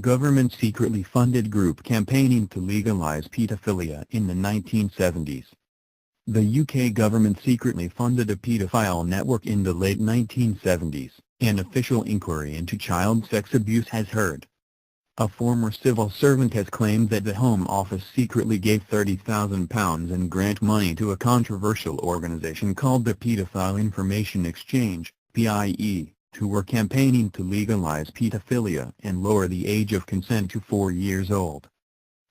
government secretly funded group campaigning to legalize pedophilia in the 1970s. The UK government secretly funded a paedophile network in the late 1970s, an official inquiry into child sex abuse has heard. A former civil servant has claimed that the Home Office secretly gave £30,000 in grant money to a controversial organisation called the Pedophile Information Exchange, PIE, who were campaigning to legalize pedophilia and lower the age of consent to 4 years old.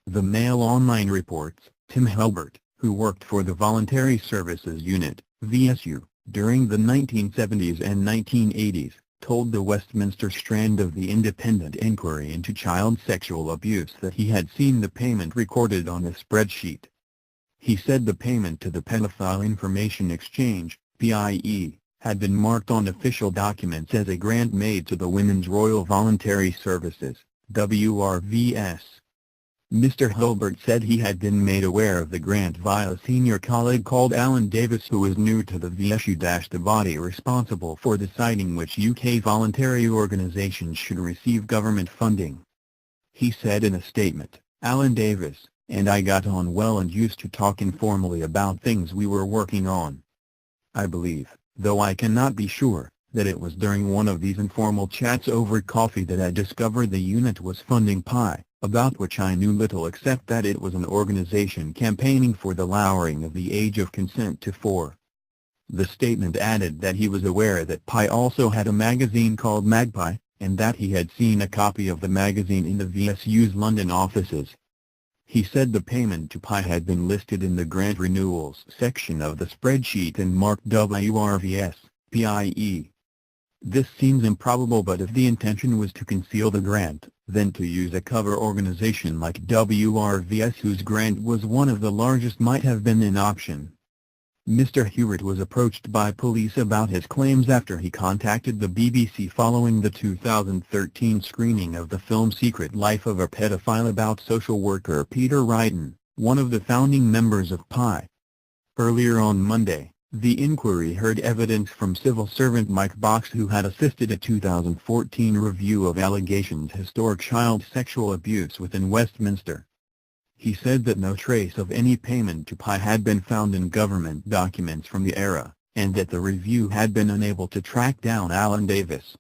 The Mail Online reports, Tim Hulbert, who worked for the Voluntary Services Unit, VSU, during the 1970s and 1980s, told the Westminster strand of the Independent Inquiry into Child Sexual Abuse that he had seen the payment recorded on a spreadsheet. He said the payment to the Pedophile Information Exchange, PIE, had been marked on official documents as a grant made to the Women's Royal Voluntary Services, WRVS. Mr. Hulbert said he had been made aware of the grant via a senior colleague called Alan Davis, who is new to the VSU. The body responsible for deciding which UK voluntary organisations should receive government funding. He said in a statement, "Alan Davis and I got on well and used to talk informally about things we were working on. I believe, though I cannot be sure, that it was during one of these informal chats over coffee that I discovered the unit was funding PI, about which I knew little except that it was an organisation campaigning for the lowering of the age of consent to 4. The statement added that he was aware that PI also had a magazine called Magpie, and that he had seen a copy of the magazine in the VSU's London offices. He said the payment to PI had been listed in the grant renewals section of the spreadsheet and marked WRVS, PIE. This seems improbable, but if the intention was to conceal the grant, then to use a cover organisation like WRVS, whose grant was one of the largest, might have been an option. Mr. Hewitt was approached by police about his claims after he contacted the BBC following the 2013 screening of the film Secret Life of a Pedophile about social worker Peter Wrighton, one of the founding members of PI. Earlier on Monday, the inquiry heard evidence from civil servant Mike Box, who had assisted a 2014 review of allegations of historic child sexual abuse within Westminster. He said that no trace of any payment to PI had been found in government documents from the era, and that the review had been unable to track down Alan Davis.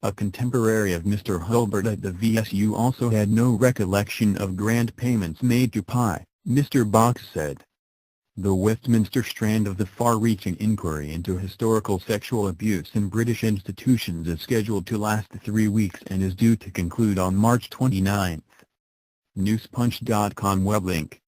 A contemporary of Mr. Hulbert at the VSU also had no recollection of grant payments made to PI, Mr. Box said. The Westminster strand of the far-reaching inquiry into historical sexual abuse in British institutions is scheduled to last 3 weeks and is due to conclude on March 29. Newspunch.com web link.